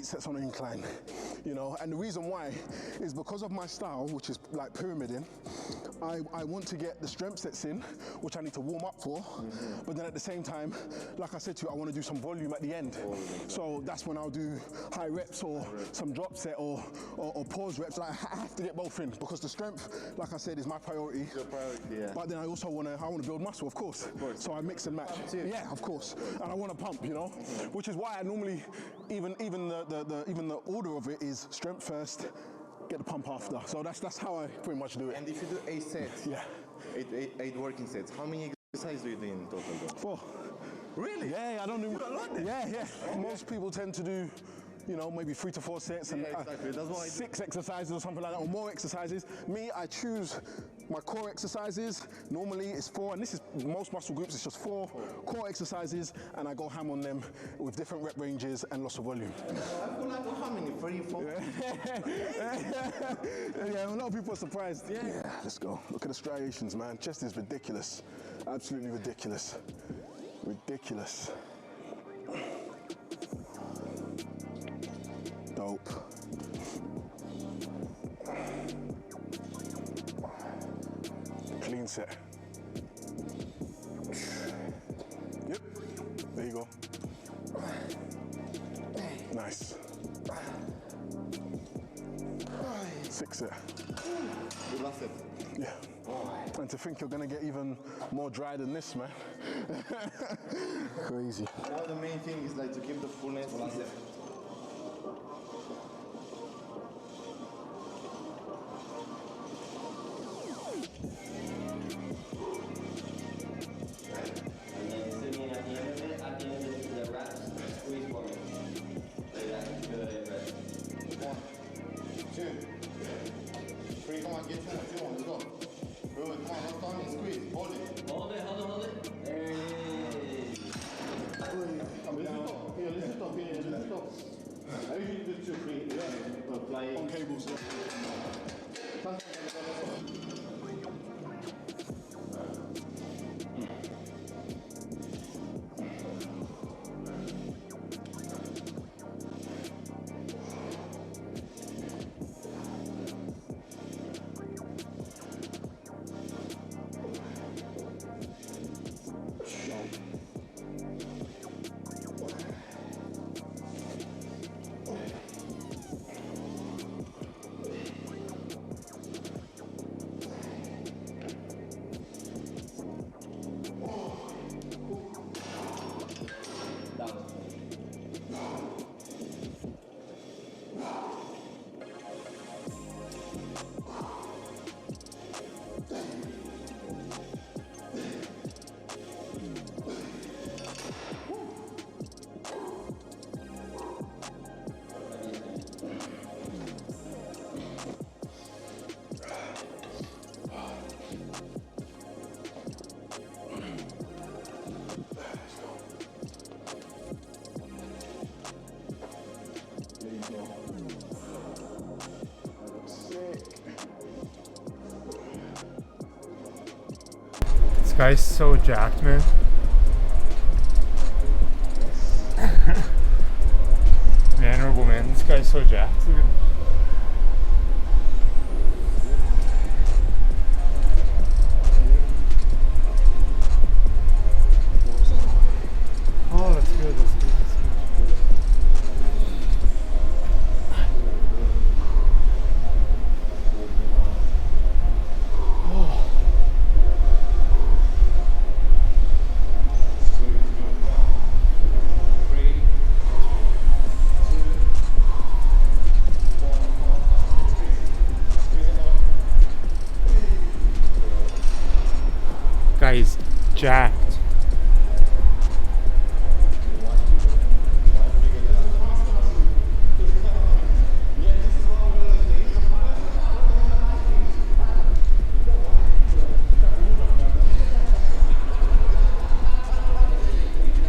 Sets on an incline, you know, and the reason why is because of my style, which is like pyramiding. I want to get the strength sets in, which I need to warm up for, but then at the same time, like I said to you, I want to do some volume at the end. So that's when I'll do high reps or some drop set or pause reps. Like, I have to get both in because the strength, like I said, is my priority. Your priority, yeah. But then I also want to build muscle, of course. So I mix and match. Yeah, of course. And I want to pump, you know, which is why I normally even the order of it is strength first, get the pump after. So that's how I pretty much do it. And if you do 8 sets, yeah, eight working sets, how many exercises do you do in total? 4. Really? Yeah, I don't do. A lot then. Yeah. Most people tend to do, you know, maybe 3 to 4 sets and exactly. That's why 6 exercises or something like that, or more exercises. Me, I choose my core exercises. Normally it's 4, and this is most muscle groups. It's just 4 core exercises, and I go ham on them with different rep ranges and loss of volume. I feel like how many? 3, 4? Yeah, a lot of people are surprised. Yeah, let's go. Look at the striations, man. Chest is ridiculous. Absolutely ridiculous. Ridiculous. Dope. Clean set. Yep. There you go. Nice. 6 set. The last set. Yeah. And to think you're gonna get even more dry than this, man. Crazy. Now the main thing is like to keep the fullness. Last set. On cables. guy's so jacked, man. Man or woman, this guy's so jacked. Look at him. Oh, that's good. That's good. That's good. Oh. Guys, jacked.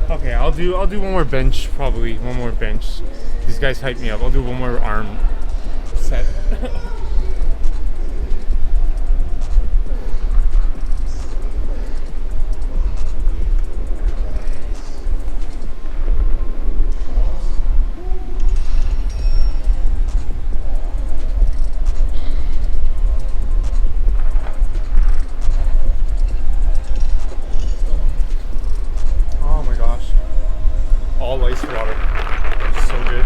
Okay, I'll do one more bench, probably one more bench. These guys hype me up. I'll do one more arm set. Oh my gosh. All ice water. So good.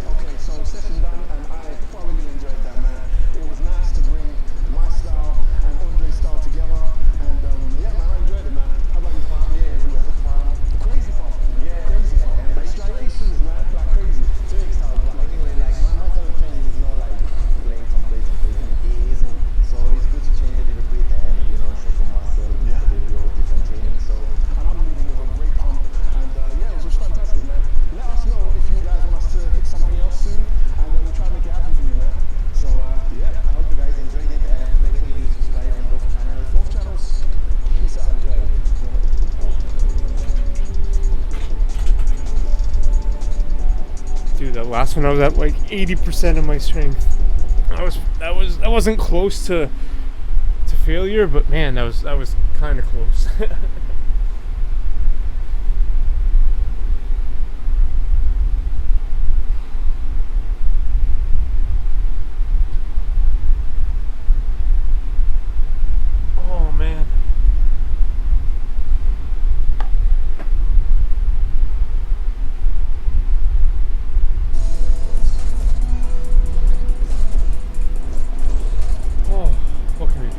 Okay, so session done, and I thoroughly enjoyed that, man. It was nice to bring my style and Andre's style together, and yeah, man, I enjoyed it, man. How about you, fam? Yeah, we got the fam. Crazy fam. Yeah, crazy fam. And like striations, man, like crazy. Take style, but anyway, like my style of training is not like playing some place and placing it isn't. So it's good to change a little bit and show some muscle, yeah, a little bit of different training. So and I'm leaving with a great pump, and yeah, it was just fantastic, man. Let us know if you guys want us to hit something else soon, and we'll try and make it happen for you, man. So yeah, I hope you guys enjoyed it, and make sure you subscribe on both channels. Both channels. Peace out, enjoy it. Dude, that last one I was at like 80% of my strength. That wasn't close to failure, but man, that was kind of close. Oh man. Oh, what can we do?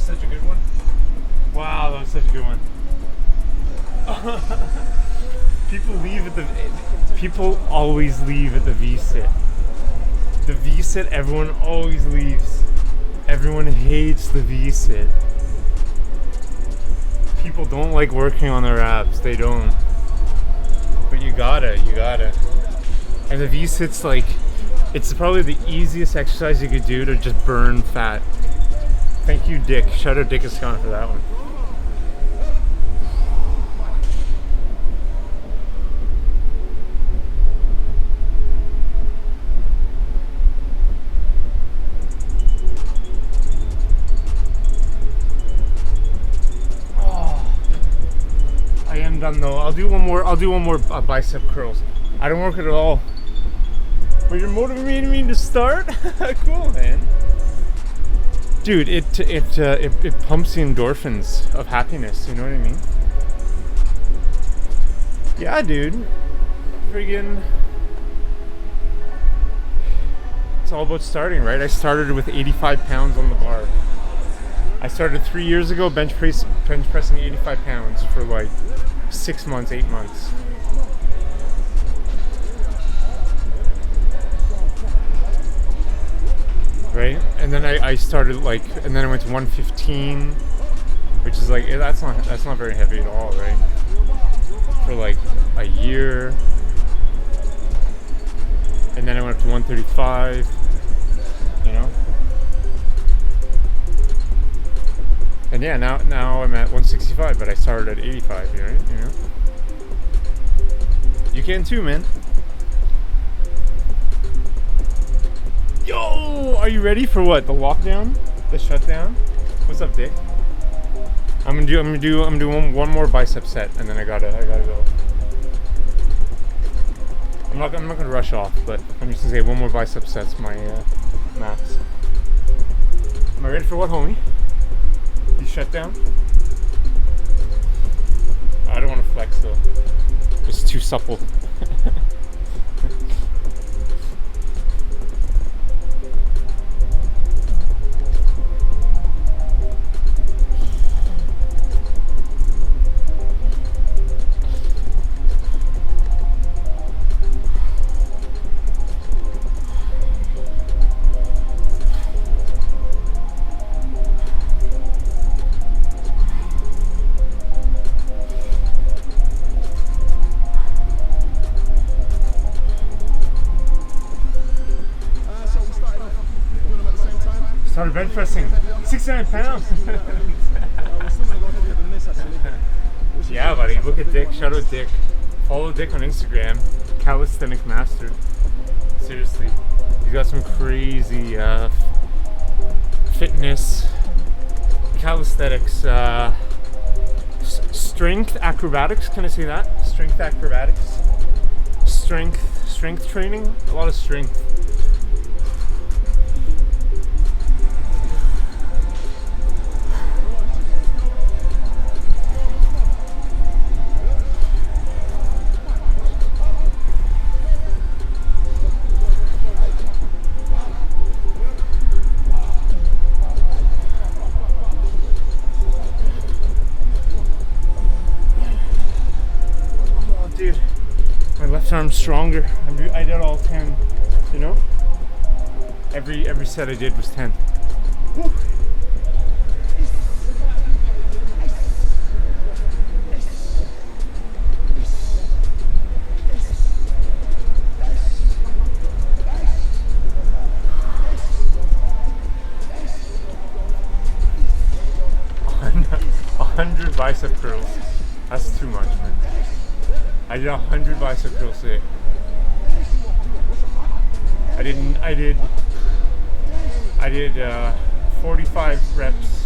Such a good one. Wow, that was such a good one. People always leave at the V sit. The V sit, everyone always leaves. Everyone hates the V sit. People don't like working on their abs. They don't. But you gotta. And the V sit's like, it's probably the easiest exercise you could do to just burn fat. Thank you, Dick. Shout out Dick Iscon for that one. I am done though. I'll do one more bicep curls. I don't work it at all. But you're motivating me to start? Cool, man. Dude, it pumps the endorphins of happiness, you know what I mean? Yeah, dude. Friggin'. It's all about starting, right? I started with 85 pounds on the bar. I started 3 years ago bench pressing 85 pounds for like 6 months, 8 months. Right? And then I started and then I went to 115, which is like, that's not very heavy at all, right? For like a year. And then I went up to 135, you know? And yeah, now I'm at 165, but I started at 85, right? You know? You can too, man. Yo, are you ready for what? The lockdown? The shutdown? What's up, Dick? I'm gonna do one more bicep set, and then I gotta go. I'm not gonna rush off, but I'm just gonna say one more bicep set's my max. Am I ready for what, homie? You shut down? I don't want to flex though. It's too supple. Started bench pressing 69 pounds. Yeah, buddy. Look at Dick. Shout out Dick. Follow Dick on Instagram. Calisthenic Master. Seriously, he's got some crazy fitness, calisthenics, strength acrobatics. Can I say that? Strength acrobatics. Strength training. A lot of strength. Dude, my left arm's stronger. I did all 10, you know? Every set I did was 10. Woo. A 100 bicep curls. That's too much, man. I did 100 bicep curls today. I did 45 reps.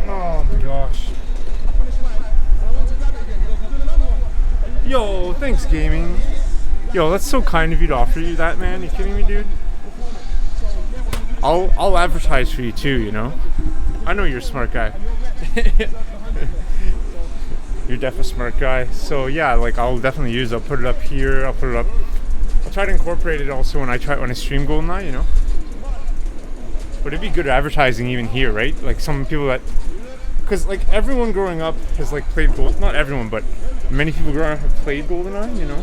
Oh my gosh. Yo, thanks, gaming. Yo, that's so kind of you to offer you that, man. You kidding me, dude? I'll advertise for you too, you know. I know you're a smart guy. You're definitely a smart guy. So yeah, like I'll definitely use. I'll put it up here. I'll try to incorporate it also when I stream GoldenEye, you know. But it'd be good advertising even here, right? Like some people that, because like everyone growing up has like played Gold. Not everyone, but many people growing up have played GoldenEye, you know.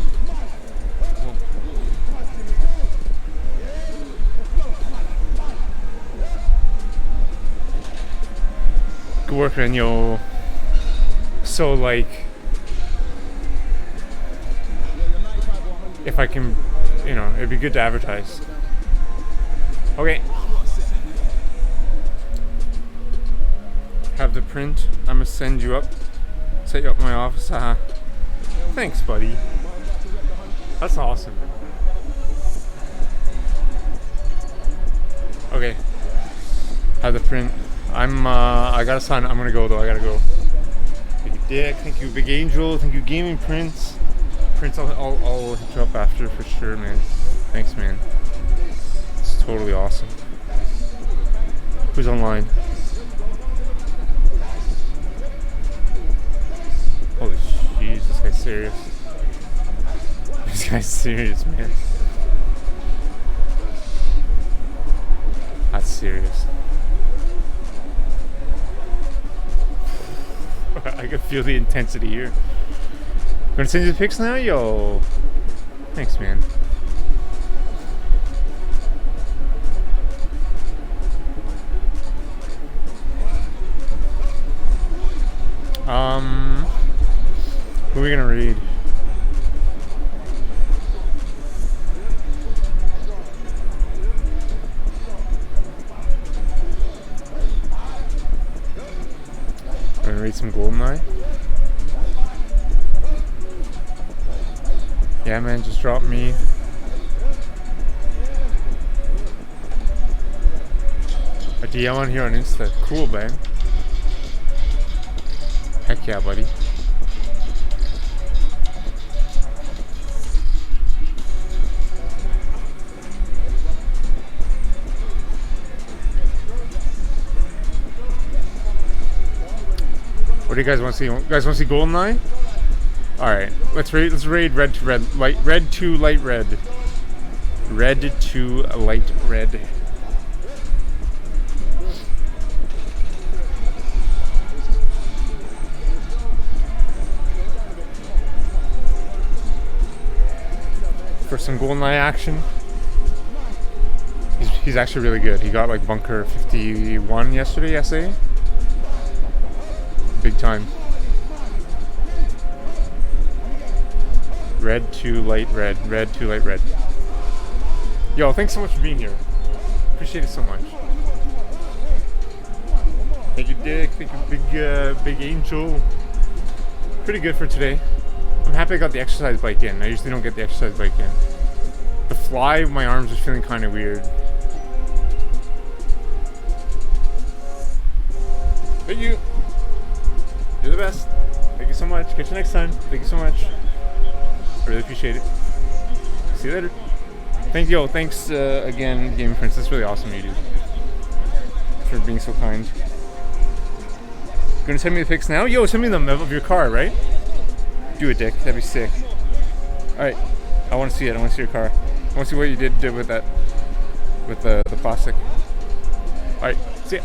Good work, man, yo. So like, if I can, you know, it'd be good to advertise. Okay. Have the print. I'm gonna send you up. Set you up in my office. Thanks, buddy. That's awesome. Okay. Have the print. I gotta sign. I'm gonna go though. I gotta go. Thank you, Dick. Thank you, Big Angel. Thank you, Gaming Prince. Prince, I'll hit you up after for sure, man. Thanks, man. It's totally awesome. Who's online? Holy jeez, this guy's serious. This guy's serious, man. That's serious. I can feel the intensity here. Gonna send you the pics now? Yo. Thanks, man. Who are we gonna read? We're gonna read some GoldenEye. Yeah, man, just drop me. A DM on here on Insta. Cool, man. Heck yeah, buddy. What do you guys want to see? You guys want to see GoldenEye? All right, let's raid red to red, red to light red, red to light red. For some GoldenEye action, he's actually really good. He got like bunker 51 yesterday, SA. Big time. Red to light red, red to light red. Yo, thanks so much for being here. Appreciate it so much. Thank you, Dick. Thank you, Big Angel. Pretty good for today. I'm happy I got the exercise bike in. I usually don't get the exercise bike in. The fly, my arms are feeling kind of weird. Thank you. You're the best. Thank you so much. Catch you next time. Thank you so much. I really appreciate it. See you later. Thank you. Thanks again, Gaming Prince. That's really awesome of you, dude. For being so kind. Gonna send me the pics now? Yo, send me them of your car, right? Do it, Dick. That'd be sick. Alright. I want to see it. I want to see your car. I want to see what you did with that. With the plastic. Alright. See ya.